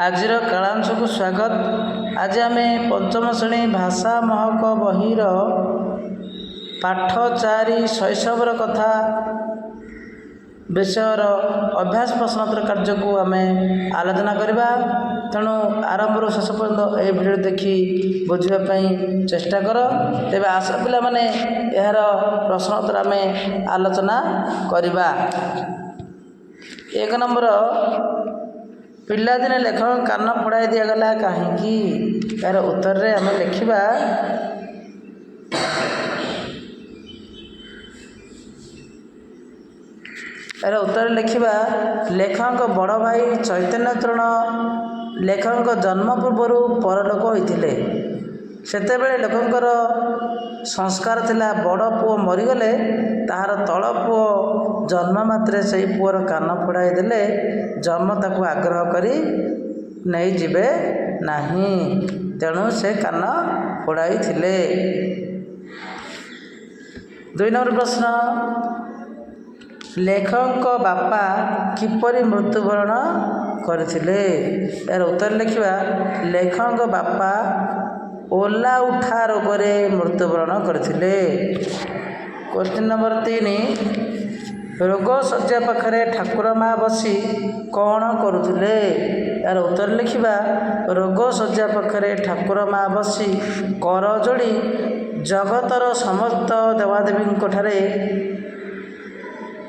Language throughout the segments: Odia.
ଆଜିର କାଳାଂଶକୁ ସ୍ୱାଗତ। ଆଜି ଆମେ ପଞ୍ଚମ ଶ୍ରେଣୀ ଭାଷା ମହକ ବହିର ପାଠ 4 ଶୈଶବର କଥା ବିଷୟର ଅଭ୍ୟାସ ପ୍ରଶ୍ନୋତ୍ତର କାର୍ଯ୍ୟକୁ ଆମେ ଆଲୋଚନା କରିବା। ତେଣୁ ଆରମ୍ଭରୁ ଶେଷ ପର୍ଯ୍ୟନ୍ତ ଏହି ଭିଡ଼ିଓ ଦେଖି ବୁଝିବା ପାଇଁ ଚେଷ୍ଟା କର। ତେବେ ଆସ ପିଲାମାନେ ଏହାର ପ୍ରଶ୍ନୋତ୍ତର ଆମେ ଆଲୋଚନା କରିବା। 1 ନମ୍ବର, ପିଲାଦିନେ ଲେଖକ କାନ ଫୋଡ଼ାଇ ଦିଆଗଲା କାହିଁକି? ଏହାର ଉତ୍ତରରେ ଆମେ ଲେଖିବା ଲେଖକଙ୍କ ବଡ଼ ଭାଇ ଚୈତନ୍ୟ ଚରଣ ଲେଖକଙ୍କ ଜନ୍ମ ପୂର୍ବରୁ ପରଲୋକ ହୋଇଥିଲେ। ସେତେବେଳେ ଲେଖକଙ୍କର ସଂସ୍କାର ଥିଲା ବଡ଼ ପୁଅ ମରିଗଲେ ତାହାର ତଳ ପୁଅ ଜନ୍ମ ମାତ୍ରେ ସେହି ପୁଅର କାନ ଫୋଡ଼ାଇ ଦେଲେ ଯମ ତାକୁ ଆଗ୍ରହ କରି ନେଇଯିବେ ନାହିଁ। ତେଣୁ ସେ କାନ ଫୋଡ଼ାଇଥିଲେ। 2 ନମ୍ବର ପ୍ରଶ୍ନ, ଲେଖକଙ୍କ ବାପା କିପରି ମୃତ୍ୟୁବରଣ କରିଥିଲେ? ଏହାର ଉତ୍ତର ଲେଖିବା ଲେଖକଙ୍କ ବାପା ଓଲା ଉଠା ରୋଗରେ ମୃତ୍ୟୁବରଣ କରିଥିଲେ। କ୍ୱେଶ୍ଚିନ୍ ନମ୍ବର 3, ରୋଗ ଶଯ୍ୟା ପାଖରେ ଠାକୁର ମା ବସି କ'ଣ କରୁଥିଲେ? ଏହାର ଉତ୍ତର ଲେଖିବା ରୋଗ ଶଯ୍ୟା ପାଖରେ ଠାକୁର ମା ବସି କର ଯୋଡ଼ି ଜଗତର ସମସ୍ତ ଦେବାଦେବୀଙ୍କଠାରେ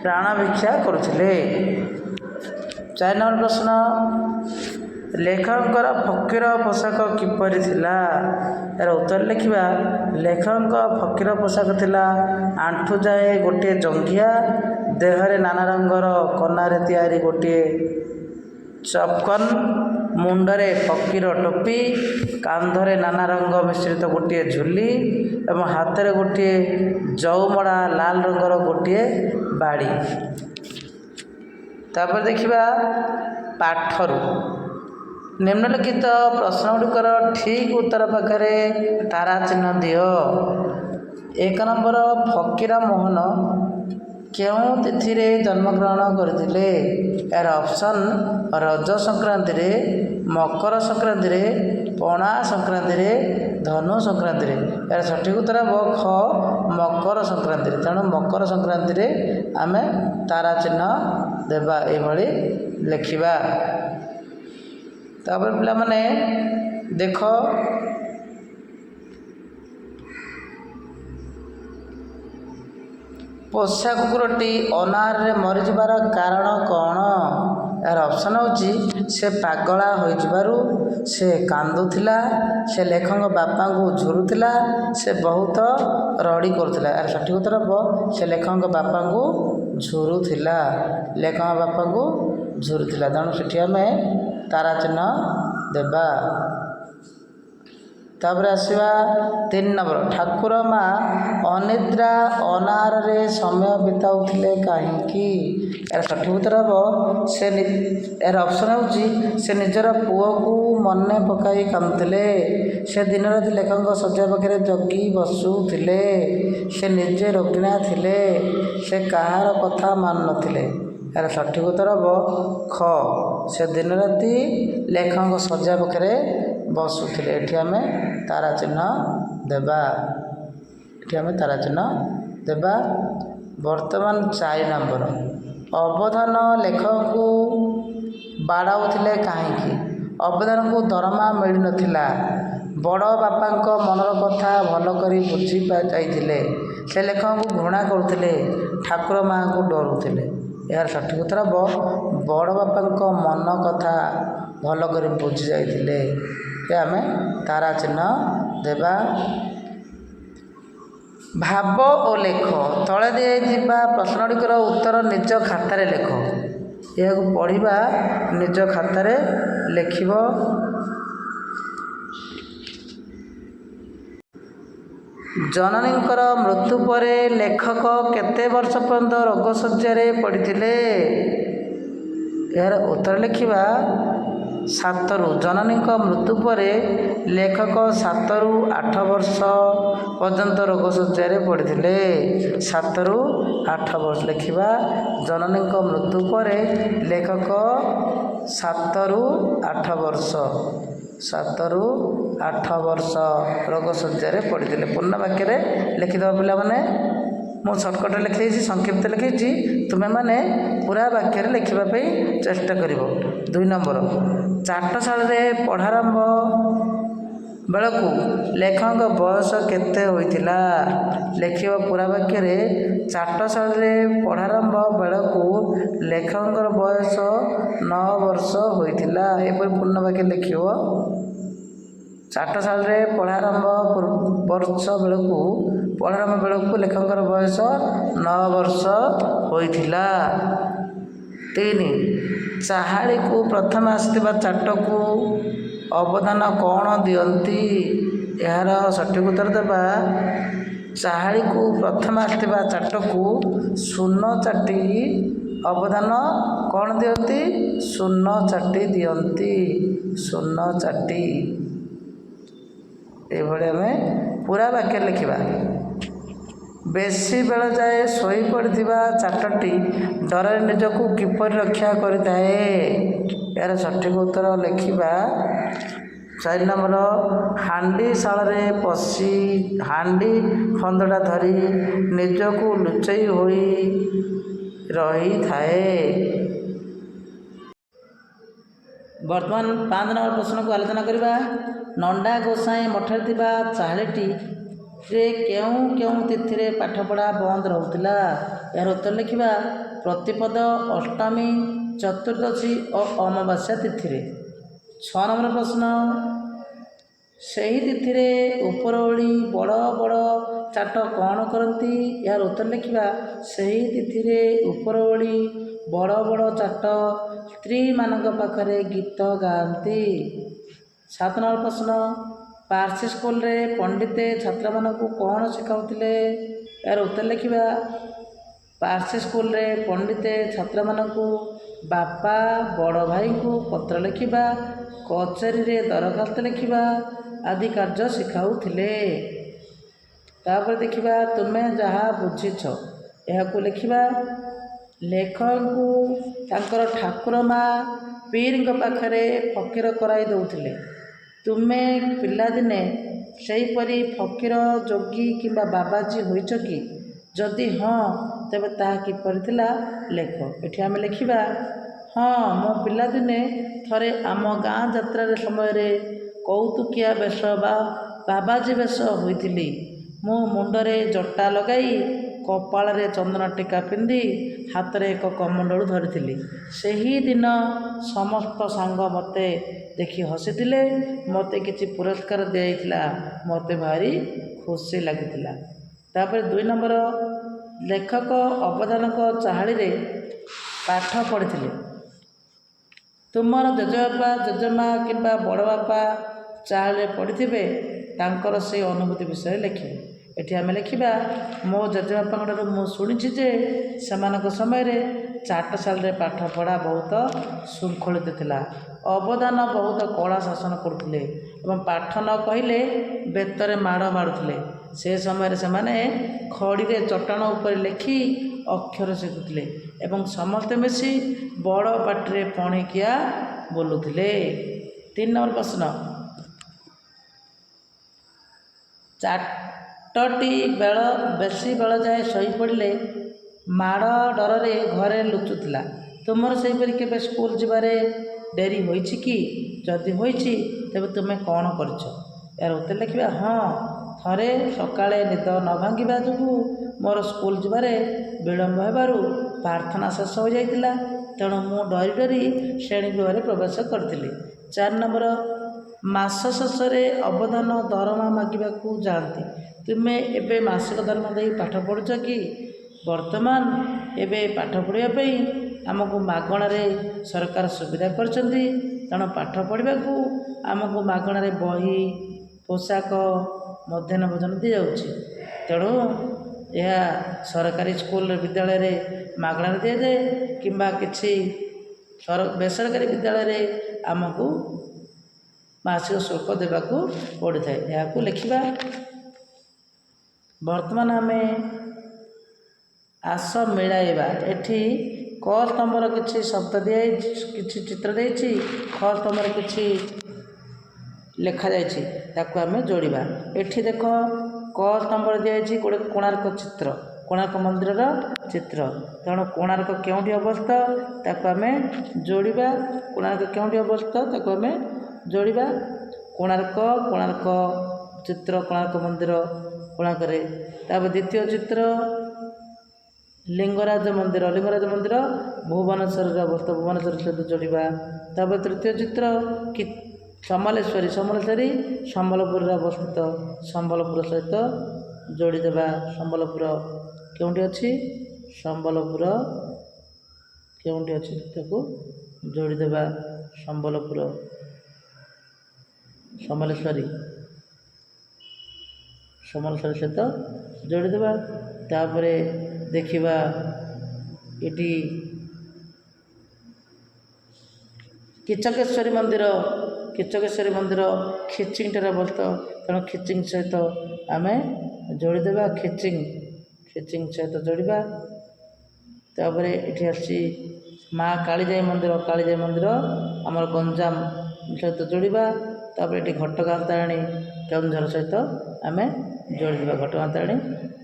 ପ୍ରାଣ ଭିକ୍ଷା କରୁଥିଲେ। 4 ନମ୍ବର ପ୍ରଶ୍ନ, ଲେଖକଙ୍କର ଫକୀର ପୋଷାକ କିପରି ଥିଲା? ଏହାର ଉତ୍ତର ଲେଖିବା ଲେଖକଙ୍କ ଫକୀର ପୋଷାକ ଥିଲା ଆଣ୍ଠୁ ଯାଏ ଗୋଟିଏ ଜଙ୍ଘିଆ, ଦେହରେ ନାନା ରଙ୍ଗର କନାରେ ତିଆରି ଗୋଟିଏ ଚପକନ, ମୁଣ୍ଡରେ ଫକୀର ଟୋପି, କାନ୍ଧରେ ନାନା ରଙ୍ଗ ମିଶ୍ରିତ ଗୋଟିଏ ଝୁଲି ଏବଂ ହାତରେ ଗୋଟିଏ ଜଉମଡ଼ା ଲାଲ ରଙ୍ଗର ଗୋଟିଏ ବାଡ଼ି। ତାପରେ ଦେଖିବା ପାଠରୁ ନିମ୍ନଲିଖିତ ପ୍ରଶ୍ନଗୁଡ଼ିକର ଠିକ୍ ଉତ୍ତର ପାଖରେ ତାରା ଚିହ୍ନ ଦିଅ। 1 ନମ୍ବର, ଫକୀର ମୋହନ କେଉଁ ତିଥିରେ ଜନ୍ମଗ୍ରହଣ କରିଥିଲେ? ଏହାର ଅପସନ୍ ରଜ ସଂକ୍ରାନ୍ତିରେ, ମକର ସଂକ୍ରାନ୍ତିରେ, ପଣା ସଂକ୍ରାନ୍ତିରେ, ଧନୁ ସଂକ୍ରାନ୍ତିରେ। ଏହାର ସଠିକ୍ ଉତ୍ତର ହେବ ଖ, ମକର ସଂକ୍ରାନ୍ତିରେ। ତେଣୁ ମକର ସଂକ୍ରାନ୍ତିରେ ଆମେ ତାରା ଚିହ୍ନ ଦେବା, ଏଇଭଳି ଲେଖିବା। ତାପରେ ପିଲାମାନେ ଦେଖ, ପୋଷା କୁକୁରଟି ଅନାହାରରେ ମରିଯିବାର କାରଣ କ'ଣ? ଏହାର ଅପସନ୍ ହେଉଛି ସେ ପାଗଳା ହୋଇଯିବାରୁ, ସେ କାନ୍ଦୁଥିଲା, ସେ ଲେଖକଙ୍କ ବାପାଙ୍କୁ ଝୁରୁଥିଲା, ସେ ବହୁତ ରଡ଼ି କରୁଥିଲା। ଏହାର ସଠିକ୍ ଉତ୍ତର ହେବ ସେ ଲେଖକଙ୍କ ବାପାଙ୍କୁ ଝୁରୁଥିଲା। ଲେଖକଙ୍କ ବାପାଙ୍କୁ ଝୁରୁଥିଲା। ତେଣୁ ସେଠି ଆମେ ତାରା ଚିହ୍ନ ଦେବା। ତାପରେ ଆସିବା 3 ନମ୍ବର, ଠାକୁର ମା ଅନିଦ୍ରା ଅନାହାରରେ ସମୟ ବିତାଉଥିଲେ କାହିଁକି? ଏହାର ସଠିକ୍ ଉତ୍ତର ହେବ ଏହାର ଅପସନ୍ ହେଉଛି ସେ ନିଜର ପୁଅକୁ ମନେ ପକାଇ କାନ୍ଦୁଥିଲେ, ସେ ଦିନରାତି ଲେଖକଙ୍କ ଶଯ୍ୟା ପାଖରେ ଜଗି ବସୁଥିଲେ, ସେ ନିଜେ ରୋଗିଣା ଥିଲେ, ସେ କାହାର କଥା ମାନୁନଥିଲେ। ଏହାର ସଠିକ୍ ଉତ୍ତର ହେବ ଖ, ସେ ଦିନରାତି ଲେଖକଙ୍କ ଶଯ୍ୟା ପାଖରେ ବସୁଥିଲେ। ଏଠି ଆମେ ତାରା ଚିହ୍ନ ଦେବା। ବର୍ତ୍ତମାନ 4 ନମ୍ବର, ଅବଧାନ ଲେଖକଙ୍କୁ ବାଡ଼ାଉଥିଲେ କାହିଁକି? ଅବଧାନଙ୍କୁ ଦରମା ମିଳିନଥିଲା, ବଡ଼ ବାପାଙ୍କ ମନର କଥା ଭଲ କରି ବୁଝି ଯାଇଥିଲେ, ସେ ଲେଖକଙ୍କୁ ଘୃଣା କରୁଥିଲେ, ଠାକୁର ମାଙ୍କୁ ଡରୁଥିଲେ। ଏହାର ସଠିକ୍ ଉତ୍ତର ହେବ ବଡ଼ ବାପାଙ୍କ ମନ କଥା ଭଲ କରି ବୁଝି ଯାଇଥିଲେ। ଆମେ ତାରା ଚିହ୍ନ ଦେବା। ଭାବ ଓ ଲେଖ, ତଳେ ଦିଆଯାଇଥିବା ପ୍ରଶ୍ନଗୁଡ଼ିକର ଉତ୍ତର ନିଜ ଖାତାରେ ଲେଖ। ଏହାକୁ ପଢ଼ିବା, ନିଜ ଖାତାରେ ଲେଖିବ। ଜନନୀଙ୍କର ମୃତ୍ୟୁ ପରେ ଲେଖକ କେତେ ବର୍ଷ ପର୍ଯ୍ୟନ୍ତ ରୋଗ ଶଯ୍ୟାରେ ପଡ଼ିଥିଲେ? ଏହାର ଉତ୍ତର ଲେଖିବା ସାତରୁ ଜନନୀଙ୍କ ମୃତ୍ୟୁ ପରେ ଲେଖକ 7ରୁ 8 ବର୍ଷ ପର୍ଯ୍ୟନ୍ତ ରୋଗ ଶଯ୍ୟାରେ ପଡ଼ିଥିଲେ। 7ରୁ 8 ବର୍ଷ ଲେଖିବା। ଜନନୀଙ୍କ ମୃତ୍ୟୁ ପରେ ଲେଖକ 7ରୁ 8 ବର୍ଷ 7ରୁ 8 ବର୍ଷ ରୋଗ ଶଯ୍ୟାରେ ପଡ଼ିଥିଲେ। ପୂର୍ଣ୍ଣ ବାକ୍ୟରେ ଲେଖିଦେବ ପିଲାମାନେ। ମୁଁ ସର୍ଟକଟ୍ରେ ଲେଖିଦେଇଛି, ସଂକ୍ଷିପ୍ତ ଲେଖିଛି, ତୁମେମାନେ ପୁରା ବାକ୍ୟରେ ଲେଖିବା ପାଇଁ ଚେଷ୍ଟା କରିବ। 2 ନମ୍ବର, ଚାଟଶାଳୀରେ ପଢ଼ାରମ୍ଭ ବେଳକୁ ଲେଖକଙ୍କ ବୟସ କେତେ ହୋଇଥିଲା? ଲେଖିବ ପୁରା ବାକ୍ୟରେ। ଚାଟଶାଳୀରେ ପଢ଼ାରମ୍ଭ ବେଳକୁ ଲେଖକଙ୍କର ବୟସ 9 ବର୍ଷ ହୋଇଥିଲା। ଏପରି ପୂର୍ଣ୍ଣ ବାକ୍ୟ ଲେଖିବ। ଚାଟଶାଳୀରେ ପଢ଼ାରମ୍ଭ ବେଳକୁ ଲେଖକଙ୍କର ବୟସ 9 ବର୍ଷ ହୋଇଥିଲା। 3, ଚାହାଳୀକୁ ପ୍ରଥମେ ଆସିଥିବା ଚାଟକୁ ଅବଦାନ କ'ଣ ଦିଅନ୍ତି? ଏହାର ସଠିକ ଉତ୍ତର ଦେବା। ଚାହାଳୀକୁ ପ୍ରଥମେ ଆସିଥିବା ଚାଟକୁ ଶୂନ ଚାଟି ଅବଦାନ କ'ଣ ଦିଅନ୍ତି? ଶୂନ ଚାଟି ଦିଅନ୍ତି। ଶୂନ ଚାଟି। ଏଭଳି ଆମେ ପୁରା ବାକ୍ୟରେ ଲେଖିବା। ବେଶୀ ବେଳ ଯାଏ ଶୋଇପଡ଼ିଥିବା ଚାଟଟି ଡରରେ ନିଜକୁ କିପରି ରକ୍ଷା କରିଥାଏ? ଏହାର ସଠିକ ଉତ୍ତର ଲେଖିବା। 4 ନମ୍ବର, ହାଣ୍ଡିଶାଳରେ ପଶି ହାଣ୍ଡି ଖଣ୍ଡଟା ଧରି ନିଜକୁ ଲୁଚେଇ ହୋଇ ରହିଥାଏ। ବର୍ତ୍ତମାନ 5 ନମ୍ବର ପ୍ରଶ୍ନକୁ ଆଲୋଚନା କରିବା। ନଣ୍ଡା ଗୋସାଇଁ ମଠରେ ଥିବା ଚାହାଳୀଟିରେ କେଉଁ କେଉଁ ତିଥିରେ ପାଠପଢ଼ା ବନ୍ଦ ରହୁଥିଲା? ଏହାର ଉତ୍ତର ଲେଖିବା। ପ୍ରତିପଦ, ଅଷ୍ଟମୀ, ଚତୁର୍ଦ୍ଦଶୀ ଓ ଅମାବାସ୍ୟା ତିଥିରେ। 6 ନମ୍ବର ପ୍ରଶ୍ନ, ସେହି ତିଥିରେ ଉପରଓଳି ବଡ଼ ବଡ଼ ଚାଟ କ'ଣ କରନ୍ତି? ଏହାର ଉତ୍ତର ଲେଖିବା। ସେହି ତିଥିରେ ଉପରଓଳି ବଡ଼ ବଡ଼ ଚାଟ ସ୍ତ୍ରୀମାନଙ୍କ ପାଖରେ ଗୀତ ଗାଆନ୍ତି। 7 ନମ୍ବର ପ୍ରଶ୍ନ, ପାର୍ସି ସ୍କୁଲରେ ପଣ୍ଡିତେ ଛାତ୍ରମାନଙ୍କୁ କ'ଣ ଶିଖାଉଥିଲେ? ଏହାର ଉତ୍ତର ଲେଖିବା। ପାର୍ସି ସ୍କୁଲରେ ପଣ୍ଡିତେ ଛାତ୍ରମାନଙ୍କୁ ବାପା ବଡ଼ ଭାଇଙ୍କୁ ପତ୍ର ଲେଖିବା, କଚେରୀରେ ଦରଖାସ୍ତ ଲେଖିବା ଆଦି କାର୍ଯ୍ୟ ଶିଖାଉଥିଲେ। ତାପରେ ଦେଖିବା, ତୁମେ ଯାହା ବୁଝିଛ ଏହାକୁ ଲେଖିବା। ଲେଖକଙ୍କୁ ତାଙ୍କର ଠାକୁର ମା ପୀରଙ୍କ ପାଖରେ ଫକୀର କରାଇ ଦେଉଥିଲେ। ତୁମେ ପିଲାଦିନେ ସେହିପରି ଫକୀର, ଯୋଗୀ କିମ୍ବା ବାବାଜୀ ହୋଇଛ କି? ଯଦି ହଁ, ତେବେ ତାହା କିପରି ଥିଲା ଲେଖ। ଏଠି ଆମେ ଲେଖିବା, ହଁ, ମୁଁ ପିଲାଦିନେ ଥରେ ଆମ ଗାଁ ଯାତ୍ରାରେ ସମୟରେ କୌତୁକିଆ ବେଶ ବା ବାବାଜୀ ବେଶ ହୋଇଥିଲି। ମୁଁ ମୁଣ୍ଡରେ ଜଟା ଲଗାଇ, କପାଳରେ ଚନ୍ଦନ ଟିକା ପିନ୍ଧି, ହାତରେ ଏକ କମଣ୍ଡଳୁ ଧରିଥିଲି। ସେହିଦିନ ସମସ୍ତ ସାଙ୍ଗ ମୋତେ ଦେଖି ହସିଥିଲେ। ମୋତେ କିଛି ପୁରସ୍କାର ଦିଆଯାଇଥିଲା। ମୋତେ ଭାରି ଖୁସି ଲାଗିଥିଲା। ତାପରେ 2 ନମ୍ବର, ଲେଖକ ଅବଦାନଙ୍କ ଚାହାଳୀରେ ପାଠ ପଢ଼ିଥିଲେ। ତୁମର ଜେଜେବାପା, ଜେଜେମା କିମ୍ବା ବଡ଼ ବାପା ଚାହାଳୀରେ ପଢ଼ିଥିବେ, ତାଙ୍କର ସେହି ଅନୁଭୂତି ବିଷୟରେ ଲେଖିବେ। ଏଠି ଆମେ ଲେଖିବା, ମୋ ଜେଜେବାପାଙ୍କଠାରୁ ମୁଁ ଶୁଣିଛି ଯେ ସେମାନଙ୍କ ସମୟରେ ଚାଟଶାଳୀରେ ପାଠପଢ଼ା ବହୁତ ଶୃଙ୍ଖଳିତ ଥିଲା। ଅବଦାନ ବହୁତ କଡ଼ା ଶାସନ କରୁଥିଲେ ଏବଂ ପାଠ ନ କହିଲେ ବେତରେ ମାଡ଼ ମାରୁଥିଲେ। ସେ ସମୟରେ ସେମାନେ ଖଡ଼ିରେ ଚଟାଣ ଉପରେ ଲେଖି ଅକ୍ଷର ଶିଖୁଥିଲେ ଏବଂ ସମସ୍ତେ ମିଶି ବଡ଼ ପାଟିରେ ପଣିକିଆ ବୋଲୁଥିଲେ। 3 ନମ୍ବର ପ୍ରଶ୍ନ, ଚାଟଟି ବେଶୀ ବେଳ ଯାଏ ଶୋଇପଡ଼ିଲେ ମାଡ଼ ଡରରେ ଘରେ ଲୁଚୁଥିଲା। ତୁମର ସେହିପରି କେବେ ସ୍କୁଲ ଯିବାରେ ଡେରି ହୋଇଛି କି? ଯଦି ହୋଇଛି, ତେବେ ତୁମେ କ'ଣ କରିଛ? ଏହାର ଉତ୍ତର ଲେଖିବା। ହଁ, ଥରେ ସକାଳେ ନିଦ ନ ଭାଙ୍ଗିବା ଯୋଗୁଁ ମୋର ସ୍କୁଲ ଯିବାରେ ବିଳମ୍ବ ହେବାରୁ ପ୍ରାର୍ଥନା ଶେଷ ହୋଇଯାଇଥିଲା। ତେଣୁ ମୁଁ ଡରି ଡରି ଶ୍ରେଣୀଗୃହରେ ପ୍ରବେଶ କରିଥିଲି। 4 ନମ୍ବର, ମାସ ଶେଷରେ ଅବଦାନ ଦରମା ମାଗିବାକୁ ଯାଆନ୍ତି। ତୁମେ ଏବେ ମାସିକ ଦରମା ଦେଇ ପାଠ ପଢ଼ୁଛ କି? ବର୍ତ୍ତମାନ ଏବେ ପାଠ ପଢ଼ିବା ପାଇଁ ଆମକୁ ମାଗଣାରେ ସରକାର ସୁବିଧା କରିଛନ୍ତି। ତେଣୁ ପାଠ ପଢ଼ିବାକୁ ଆମକୁ ମାଗଣାରେ ବହି, ପୋଷାକ, ମଧ୍ୟାହ୍ନ ଭୋଜନ ଦିଆଯାଉଛି। ତେଣୁ ଏହା ସରକାରୀ ସ୍କୁଲ ବିଦ୍ୟାଳୟରେ ମାଗଣାରେ ଦିଆଯାଏ କିମ୍ବା କିଛି ବେସରକାରୀ ବିଦ୍ୟାଳୟରେ ଆମକୁ ମାସିକ ଶୁଳ୍କ ଦେବାକୁ ପଡ଼ିଥାଏ। ଏହାକୁ ଲେଖିବା। ବର୍ତ୍ତମାନ ଆମେ ଆସ ମିଳାଇବା। ଏଠି କ ସ୍ତମ୍ଭର କିଛି ଶବ୍ଦ ଦିଆଯାଇଛି, କିଛି ଚିତ୍ର ଦେଇଛି, ଖ ସ୍ତମ୍ଭର କିଛି ଲେଖାଯାଇଛି, ତାକୁ ଆମେ ଯୋଡ଼ିବା। ଏଠି ଦେଖ କ ସ୍ତମ୍ଭରେ ଦିଆଯାଇଛି ଗୋଟେ କୋଣାର୍କ ଚିତ୍ର, କୋଣାର୍କ ମନ୍ଦିରର ଚିତ୍ର। ତେଣୁ କୋଣାର୍କ କେଉଁଠି ଅବସ୍ଥିତ ତାକୁ ଆମେ ଯୋଡ଼ିବା। କୋଣାର୍କ କେଉଁଠି ଅବସ୍ଥିତ ତାକୁ ଆମେ ଯୋଡ଼ିବା। କୋଣାର୍କ ଚିତ୍ର, କୋଣାର୍କ ମନ୍ଦିର କୋଣାର୍କରେ। ତାପରେ ଦ୍ୱିତୀୟ ଚିତ୍ର ଲିଙ୍ଗରାଜ ମନ୍ଦିର ଭୁବନେଶ୍ୱରରେ ଅବସ୍ଥିତ, ଭୁବନେଶ୍ୱର ସହିତ ଯୋଡ଼ିବା। ତାପରେ ତୃତୀୟ ଚିତ୍ର ସମଲେଶ୍ୱରୀ ସମ୍ବଲପୁରରେ ଅବସ୍ଥିତ, ସମ୍ବଲପୁର ସହିତ ଯୋଡ଼ିଦେବା। ସମ୍ବଲପୁର କେଉଁଠି ଅଛି, ସମ୍ବଲପୁର କେଉଁଠି ଅଛି ତାକୁ ଯୋଡ଼ିଦେବା। ସମଲେଶ୍ୱରୀ ସହିତ ଯୋଡ଼ିଦେବା। ତାପରେ ଦେଖିବା ଏଠି କିଚକେଶ୍ୱରୀ ମନ୍ଦିର ଖିଚିଙ୍ଗଠାରେ ଅବସ୍ଥିତ, ତେଣୁ ଖିଚିଙ୍ଗ ସହିତ ଆମେ ଯୋଡ଼ିଦେବା। ଖିଚିଙ୍ଗ ସହିତ ଯୋଡ଼ିବା। ତାପରେ ଏଠି ଆସିଛି ମା କାଳିଜାଇ ମନ୍ଦିର ଆମର ଗଞ୍ଜାମ ସହିତ ଯୋଡ଼ିବା। ତାପରେ ଏଠି ଘଟଗାଁ ତାରିଣୀ କେନ୍ଦୁଝର ସହିତ ଆମେ ଯୋଡ଼ିଦେବା। ଘଟଗାଁ ତାରିଣୀ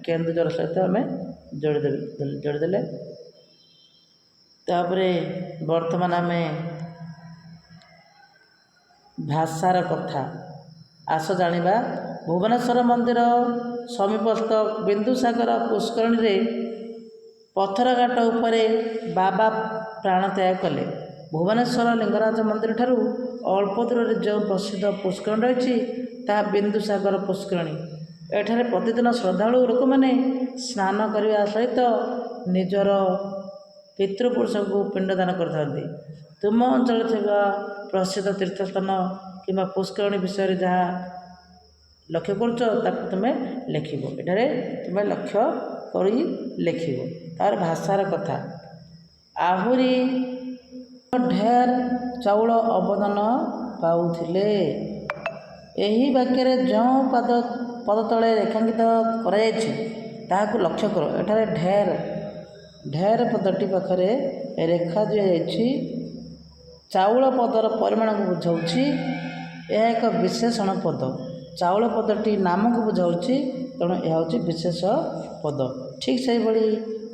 କେନ୍ଦୁଝର ସହିତ ଆମେ ଯୋଡ଼ିଦେଲେ। ତାପରେ ବର୍ତ୍ତମାନ ଆମେ ଭାଷାର କଥା ଆସ ଜାଣିବା। ଭୁବନେଶ୍ୱର ମନ୍ଦିର ସମୀପସ୍ଥ ବିନ୍ଦୁସାଗର ପୁଷ୍କରିଣୀରେ ପଥର ଘାଟ ଉପରେ ବାବା ପ୍ରାଣତ୍ୟାଗ କଲେ। ଭୁବନେଶ୍ୱର ଲିଙ୍ଗରାଜ ମନ୍ଦିର ଠାରୁ ଅଳ୍ପ ଦୂରରେ ଯେଉଁ ପ୍ରସିଦ୍ଧ ପୁଷ୍କରିଣୀ ରହିଛି ତାହା ବିନ୍ଦୁସାଗର ପୁଷ୍କରିଣୀ। ଏଠାରେ ପ୍ରତିଦିନ ଶ୍ରଦ୍ଧାଳୁ ଲୋକମାନେ ସ୍ନାନ କରିବା ସହିତ ନିଜର ପିତୃପୁରୁଷଙ୍କୁ ପିଣ୍ଡଦାନ କରିଥାନ୍ତି। ତୁମ ଅଞ୍ଚଳରେ ଥିବା ପ୍ରସିଦ୍ଧ ତୀର୍ଥସ୍ଥାନ କିମ୍ବା ପୁଷ୍କରିଣୀ ବିଷୟରେ ଯାହା ଲକ୍ଷ୍ୟ କରୁଛ ତାକୁ ତୁମେ ଲେଖିବ। ଏଠାରେ ତୁମେ ଲକ୍ଷ୍ୟ କରି ଲେଖିବ। ତାର ଭାଷାର କଥା ଆହୁରି ଢେର ଚାଉଳ ଅବଦାନ ପାଉଥିଲେ। ଏହି ବାକ୍ୟରେ ଯେଉଁ ପଦ ତଳେ ରେଖାଙ୍କିତ କରାଯାଇଛି ତାହାକୁ ଲକ୍ଷ୍ୟ କର। ଏଠାରେ ଢେର ପଦଟି ପାଖରେ ରେଖା ଦିଆଯାଇଛି। ଚାଉଳ ପଦର ପରିମାଣକୁ ବୁଝାଉଛି। ଏହା ଏକ ବିଶେଷଣ ପଦ। ଚାଉଳ ପଦଟି ନାମକୁ ବୁଝାଉଛି, ତେଣୁ ଏହା ହେଉଛି ବିଶେଷ ପଦ। ଠିକ୍ ସେହିଭଳି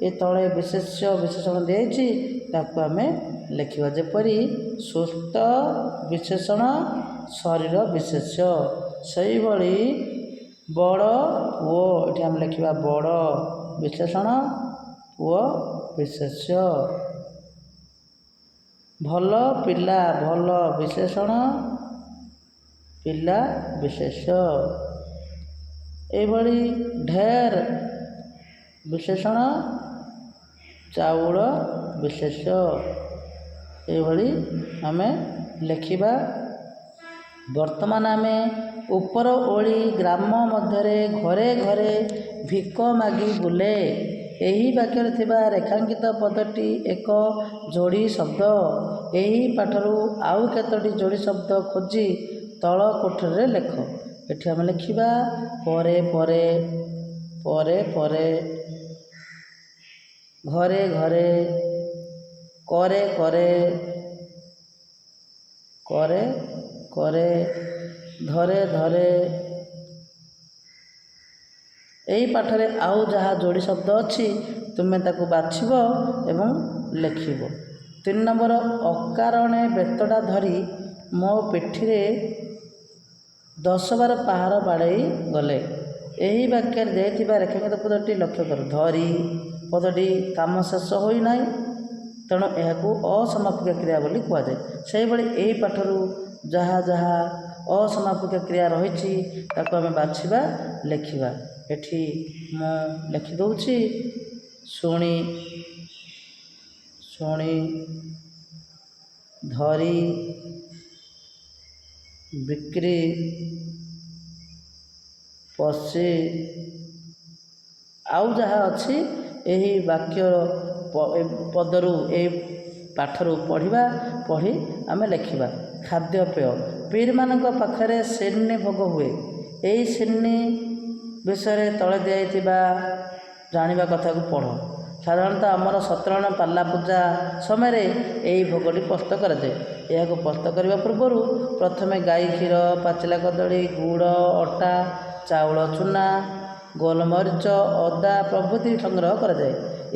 ଏ ତଳେ ବିଶେଷଣ ଦିଆଯାଇଛି, ତାକୁ ଆମେ ଲେଖିବା। ଯେପରି ସୁସ୍ଥ ବିଶେଷଣ, ଶରୀର ବିଶେଷ୍ୟ। ସେହିଭଳି ବଡ଼ ପୁଅ, ଏଠି ଆମେ ଲେଖିବା ବଡ଼ ବିଶେଷଣ, ପୁଅ ବିଶେଷ୍ୟ। ଭଲ ପିଲା, ଭଲ ବିଶେଷଣ, ପିଲା ବିଶେଷ୍ୟ। ଏହିଭଳି ଢେର ବିଶେଷଣ, ଚାଉଳ ବିଶେଷ୍ୟ। ଏହିଭଳି ଆମେ ଲେଖିବା। ବର୍ତ୍ତମାନ ଆମେ ଉପର ଓଳି ଗ୍ରାମ ମଧ୍ୟରେ ଘରେ ଘରେ ଭିକ ମାଗି ବୁଲେ। ଏହି ବାକ୍ୟରେ ଥିବା ରେଖାଙ୍କିତ ପଦଟି ଏକ ଯୋଡ଼ି ଶବ୍ଦ। ଏହି ପାଠରୁ ଆଉ କେତୋଟି ଯୋଡ଼ି ଶବ୍ଦ ଖୋଜି ତଳ କୋଠରୀରେ ଲେଖ। ଏଠି ଆମେ ଲେଖିବା ପରେ ପରେ, ଘରେ ଘରେ, କରେ କରେ, ଧରେ ଧରେ। ଏହି ପାଠରେ ଆଉ ଯାହା ଯୋଡ଼ି ଶବ୍ଦ ଅଛି ତୁମେ ତାକୁ ବାଛିବ ଏବଂ ଲେଖିବ। 3 ନମ୍ବର ଅକାରଣେ ବେତଟା ଧରି ମୋ ପିଠିରେ 10 ବାର ପାହାର ବାଡ଼େଇ ଗଲେ। ଏହି ବାକ୍ୟରେ ଦେଇଥିବା ରେଖାଙ୍କିତ ପଦଟି ଲକ୍ଷ୍ୟ କର। ଧରି ପଦଟି କାମ ଶେଷ ହୋଇନାହିଁ, ତେଣୁ ଏହାକୁ ଅସମାପିକ କ୍ରିୟା ବୋଲି କୁହାଯାଏ। ସେହିଭଳି ଏହି ପାଠରୁ ଯାହା ଯାହା ଅସମାପିକ କ୍ରିୟା ରହିଛି ତାକୁ ଆମେ ବାଛିବା, ଲେଖିବା। ଏଠି ମୁଁ ଲେଖିଦେଉଛି ଶୁଣି, ଧରି, ବିକ୍ରି, ପଶି। ଆଉ ଯାହା ଅଛି ଏହି ବାକ୍ୟ ପଦରୁ, ଏହି ପାଠରୁ ପଢ଼ିବା, ପଢ଼ି ଆମେ ଲେଖିବା। ଖାଦ୍ୟପେୟ ପୀରମାନଙ୍କ ପାଖରେ ସିନ୍ନି ଭୋଗ ହୁଏ। ଏହି ସିନ୍ନି ବିଷୟରେ ତଳେ ଦିଆଯାଇଥିବା ଜାଣିବା କଥାକୁ ପଢ଼। ସାଧାରଣତଃ ଆମର ସତ୍ୟନାରାୟଣ ପାଲା ପୂଜା ସମୟରେ ଏହି ଭୋଗଟି ପ୍ରସ୍ତୁତ କରାଯାଏ। ଏହାକୁ ପ୍ରସ୍ତୁତ କରିବା ପୂର୍ବରୁ ପ୍ରଥମେ ଗାଈ କ୍ଷୀର, ପାଚିଲା କଦଳୀ, ଗୁଡ଼, ଅଟା, ଚାଉଳ ଚୂନା, ଗୋଲମରିଚ, ଅଦା ପ୍ରଭୃତି ସଂଗ୍ରହ କରାଯାଏ।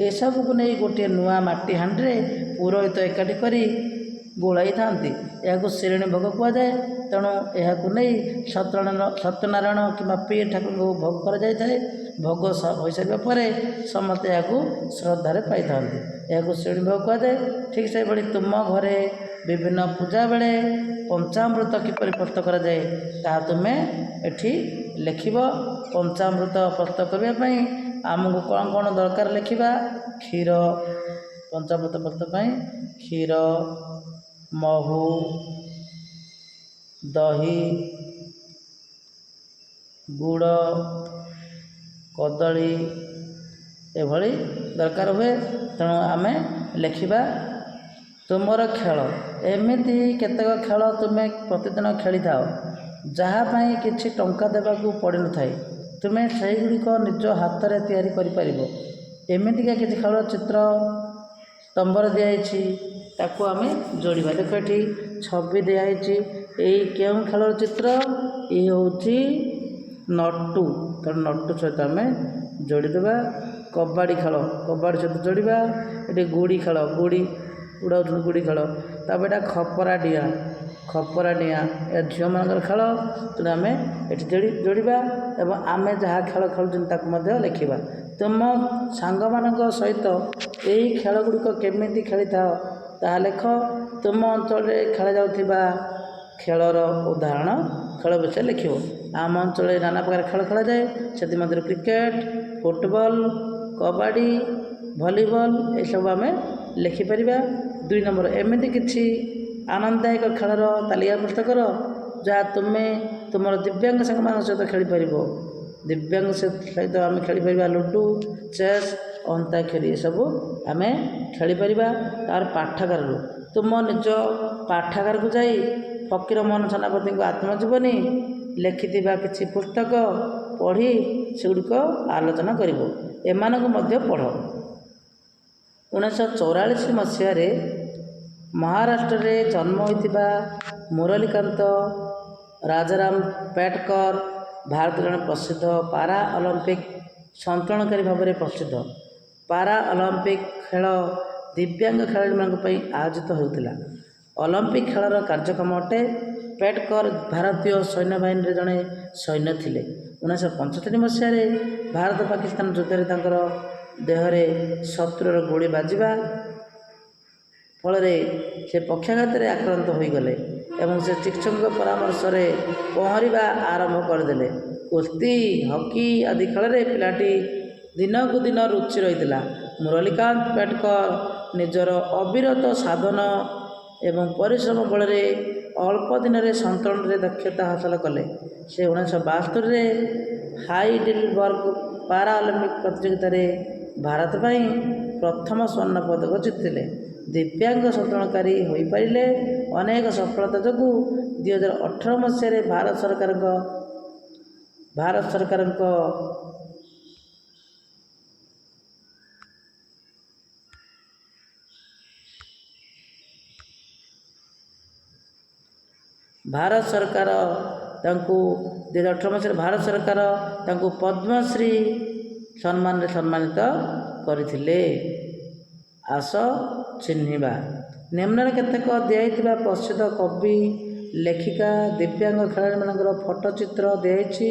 ଏସବୁକୁ ନେଇ ଗୋଟିଏ ନୂଆ ମାଟି ହାଣ୍ଡିରେ ପୁରୋହିତ ଏକାଠି କରି ଗୋଳାଇଥାନ୍ତି। ଏହାକୁ ଶିରିଣୀ ଭୋଗ କୁହାଯାଏ। ତେଣୁ ଏହାକୁ ନେଇ ସତ୍ୟନାରାୟଣ କିମ୍ବା ପୀର ଠାକୁରଙ୍କୁ ଭୋଗ କରାଯାଇଥାଏ। ଭୋଗ ହୋଇସାରିବା ପରେ ସମସ୍ତେ ଏହାକୁ ଶ୍ରଦ୍ଧାରେ ପାଇଥାନ୍ତି। ଏହାକୁ ଶିରିଣୀ ଭୋଗ କୁହାଯାଏ। ଠିକ୍ ସେହିଭଳି ତୁମ ଘରେ ବିଭିନ୍ନ ପୂଜା ବେଳେ ପଞ୍ଚାମୃତ କିପରି ପ୍ରସ୍ତୁତ କରାଯାଏ ତାହା ତୁମେ ଏଠି ଲେଖିବ। ପଞ୍ଚାମୃତ ପ୍ରସ୍ତୁତ କରିବା ପାଇଁ ଆମକୁ କ'ଣ କ'ଣ ଦରକାର ଲେଖିବା। କ୍ଷୀର, ପଞ୍ଚାମୃତ ପ୍ରସ୍ତୁତ ପାଇଁ କ୍ଷୀର, ମହୁ, ଦହି, ଗୁଡ଼, କଦଳୀ ଏଭଳି ଦରକାର ହୁଏ। ତେଣୁ ଆମେ ଲେଖିବା। ତୁମର ଖେଳ, ଏମିତି କେତେକ ଖେଳ ତୁମେ ପ୍ରତିଦିନ ଖେଳିଥାଅ ଯାହା ପାଇଁ କିଛି ଟଙ୍କା ଦେବାକୁ ପଡ଼ିନଥାଏ। ତୁମେ ସେହିଗୁଡ଼ିକ ନିଜ ହାତରେ ତିଆରି କରିପାରିବ। ଏମିତିକା କିଛି ଖେଳର ଚିତ୍ର ସ୍ତମ୍ଭରେ ଦିଆଯାଇଛି, ତାକୁ ଆମେ ଯୋଡ଼ିବା। ଦେଖ ଏଠି ଛବି ଦିଆହେଇଛି। ଏଇ କେଉଁ ଖେଳର ଚିତ୍ର? ଇଏ ହେଉଛି ନଟୁ। ତେଣୁ ନଟୁ ସହିତ ଆମେ ଯୋଡ଼ିଦେବା। କବାଡ଼ି ଖେଳ, କବାଡ଼ି ସହିତ ଯୋଡ଼ିବା। ଏଠି ଗୁଡ଼ି ଖେଳ, ଗୁଡ଼ି ଉଡ଼ାଉଛନ୍ତି ଗୁଡ଼ି ଖେଳ। ତାପରେ ଏଇଟା ଖପରା ଡିଆଁ, ଖପରା ଡିଆଁ ଏହା ଝିଅମାନଙ୍କର ଖେଳ। ତେଣୁ ଆମେ ଏଠି ଯୋଡ଼ିବା ଏବଂ ଆମେ ଯାହା ଖେଳ ଖେଳୁଛନ୍ତି ତାକୁ ମଧ୍ୟ ଲେଖିବା। ତୁମ ସାଙ୍ଗମାନଙ୍କ ସହିତ ଏହି ଖେଳଗୁଡ଼ିକ କେମିତି ଖେଳିଥାଅ ତାହା ଲେଖ। ତୁମ ଅଞ୍ଚଳରେ ଖେଳାଯାଉଥିବା ଖେଳର ଉଦାହରଣ ଖେଳ ବିଷୟରେ ଲେଖିବ। ଆମ ଅଞ୍ଚଳରେ ନାନା ପ୍ରକାର ଖେଳ ଖେଳାଯାଏ। ସେଥିମଧ୍ୟରୁ କ୍ରିକେଟ, ଫୁଟବଲ, କବାଡ଼ି, ଭଲିବଲ ଏସବୁ ଆମେ ଲେଖିପାରିବା। 2 ନମ୍ବର, ଏମିତି କିଛି ଆନନ୍ଦଦାୟକ ଖେଳର ତାଲିକା ପ୍ରସ୍ତୁତ କର ଯାହା ତୁମେ ତୁମର ଦିବ୍ୟାଙ୍ଗ ସାଙ୍ଗମାନଙ୍କ ସହିତ ଖେଳିପାରିବ। ଦିବ୍ୟାଙ୍ଗ ସହିତ ଆମେ ଖେଳିପାରିବା ଲୁଡ଼ୁ, ଚେସ୍, ଅନ୍ତାକ୍ଷରୀ ଏସବୁ ଆମେ ଖେଳିପାରିବା। ତା'ର ପାଠାଗାରରୁ, ତୁମ ନିଜ ପାଠାଗାରକୁ ଯାଇ ଫକୀରମୋହନ ସେନାପତିଙ୍କ ଆତ୍ମଜୀବନୀ ଲେଖିଥିବା କିଛି ପୁସ୍ତକ ପଢ଼ି ସେଗୁଡ଼ିକ ଆଲୋଚନା କରିବ। ଏମାନଙ୍କୁ ମଧ୍ୟ ପଢ଼। 1944 ମସିହାରେ ମହାରାଷ୍ଟ୍ରରେ ଜନ୍ମ ହୋଇଥିବା ମୁରଲୀକାନ୍ତ ରାଜାରାମ ପେଟକର ଭାରତର ଜଣେ ପ୍ରସିଦ୍ଧ ପାରା ଅଲିମ୍ପିକ୍ ସନ୍ତରଣକାରୀ ଭାବରେ ପ୍ରସିଦ୍ଧ। ପାରା ଅଲିମ୍ପିକ୍ ଖେଳ ଦିବ୍ୟାଙ୍ଗ ଖେଳାଳୀମାନଙ୍କ ପାଇଁ ଆୟୋଜିତ ହେଉଥିଲା। ଅଲିମ୍ପିକ୍ ଖେଳର କାର୍ଯ୍ୟକ୍ରମ ଅଟେ। ପେଟକର ଭାରତୀୟ ସୈନ୍ୟବାହିନୀରେ ଜଣେ ସୈନ୍ୟ ଥିଲେ। 1975 ମସିହାରେ ଭାରତ ପାକିସ୍ତାନ ଯୁଦ୍ଧରେ ତାଙ୍କର ଦେହରେ ଶତ୍ରୁର ଗୁଳି ବାଜିବା ଫଳରେ ସେ ପକ୍ଷାଘାତରେ ଆକ୍ରାନ୍ତ ହୋଇଗଲେ ଏବଂ ସେ ଚିକିତ୍ସକଙ୍କ ପରାମର୍ଶରେ ପହଁରିବା ଆରମ୍ଭ କରିଦେଲେ। କୁସ୍ତି, ହକି ଆଦି ଖେଳରେ ପିଲାଟି ଦିନକୁ ଦିନ ରୁଚି ରହିଥିଲା। ମୁରଲୀକାନ୍ତ ପେଟକର ନିଜର ଅବିରତ ସାଧନ ଏବଂ ପରିଶ୍ରମ ବଳରେ ଅଳ୍ପ ଦିନରେ ସନ୍ତରଣରେ ଦକ୍ଷତା ହାସଲ କଲେ। ସେ 1972ରେ ହାଇଡେଲବର୍ଗ ପାରା ଅଲିମ୍ପିକ୍ ପ୍ରତିଯୋଗିତାରେ ଭାରତ ପାଇଁ ପ୍ରଥମ ସ୍ୱର୍ଣ୍ଣ ପଦକ ଜିତିଥିଲେ। ଦିବ୍ୟାଙ୍ଗ ସନ୍ତରଣକାରୀ ହୋଇପାରିଲେ। ଅନେକ ସଫଳତା ଯୋଗୁଁ 2018 ମସିହାରେ ଭାରତ ସରକାରଙ୍କ ତାଙ୍କୁ 2018 ମସିହାରେ ଭାରତ ସରକାର ତାଙ୍କୁ ପଦ୍ମଶ୍ରୀ ସମ୍ମାନରେ ସମ୍ମାନିତ କରିଥିଲେ। ଆସ ଚିହ୍ନିବା। ନିମ୍ନରେ କେତେକ ଦିଆଯାଇଥିବା ପ୍ରସିଦ୍ଧ କବି, ଲେଖିକା, ଦିବ୍ୟାଙ୍ଗ ଖେଳାଳୀମାନଙ୍କର ଫଟୋ ଚିତ୍ର ଦିଆଯାଇଛି।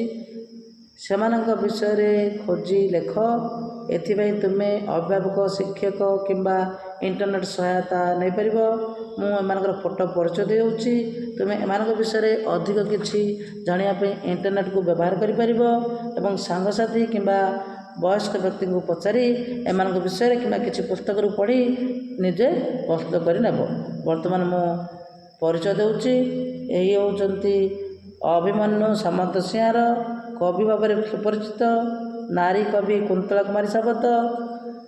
ସେମାନଙ୍କ ବିଷୟରେ ଖୋଜି ଲେଖ। ଏଥିପାଇଁ ତୁମେ ଅଭିଭାବକ, ଶିକ୍ଷକ କିମ୍ବା ଇଣ୍ଟରନେଟ୍ ସହାୟତା ନେଇପାରିବ। ମୁଁ ଏମାନଙ୍କର ଫଟୋ ପରିଚୟ ଦେଉଛି। ତୁମେ ଏମାନଙ୍କ ବିଷୟରେ ଅଧିକ କିଛି ଜାଣିବା ପାଇଁ ଇଣ୍ଟରନେଟ୍କୁ ବ୍ୟବହାର କରିପାରିବ ଏବଂ ସାଙ୍ଗସାଥି କିମ୍ବା ବୟସ୍କ ବ୍ୟକ୍ତିଙ୍କୁ ପଚାରି ଏମାନଙ୍କ ବିଷୟରେ କିମ୍ବା କିଛି ପୁସ୍ତକରୁ ପଢ଼ି ନିଜେ ପ୍ରସ୍ତୁତ କରି ନେବ। ବର୍ତ୍ତମାନ ମୁଁ ପରିଚୟ ଦେଉଛି। ଏହି ହେଉଛନ୍ତି ଅଭିମନ୍ୟୁ ସାମନ୍ତସିଂହାର, କବି ଭାବରେ ସୁପରିଚିତ। ନାରୀ କବି କୁନ୍ତଳା କୁମାରୀ ସାବତ।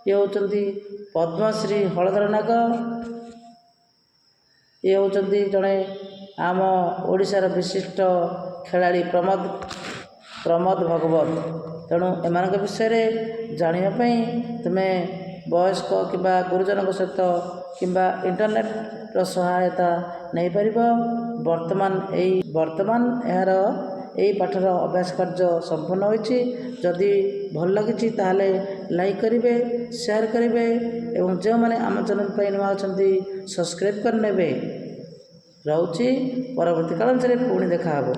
ଇଏ ହେଉଛନ୍ତି ପଦ୍ମଶ୍ରୀ ହଳଧର ନାଗ। ଇଏ ହେଉଛନ୍ତି ଜଣେ ଆମ ଓଡ଼ିଶାର ବିଶିଷ୍ଟ ଖେଳାଳି ପ୍ରମୋଦ ଭଗବତ। ତେଣୁ ଏମାନଙ୍କ ବିଷୟରେ ଜାଣିବା ପାଇଁ ତୁମେ ବୟସ୍କ କିମ୍ବା ଗୁରୁଜନଙ୍କ ସହିତ କିମ୍ବା ଇଣ୍ଟରନେଟ୍ର ସହାୟତା ନେଇପାରିବ। ବର୍ତ୍ତମାନ ଏହାର ଏହି ପାଠର ଅଭ୍ୟାସ କାର୍ଯ୍ୟ ସମ୍ପୂର୍ଣ୍ଣ ହୋଇଛି। ଯଦି ଭଲ ଲାଗିଛି ତାହେଲେ ଲାଇକ୍ କରିବେ, ସେୟାର କରିବେ ଏବଂ ଯେଉଁମାନେ ଆମ ଚ୍ୟାନେଲ ପାଇଁ ନୂଆ ଅଛନ୍ତି ସବସ୍କ୍ରାଇବ୍ କରିନେବେ। ରହୁଛି, ପରବର୍ତ୍ତୀ କାଳରେ ପୁଣି ଦେଖା ହେବ।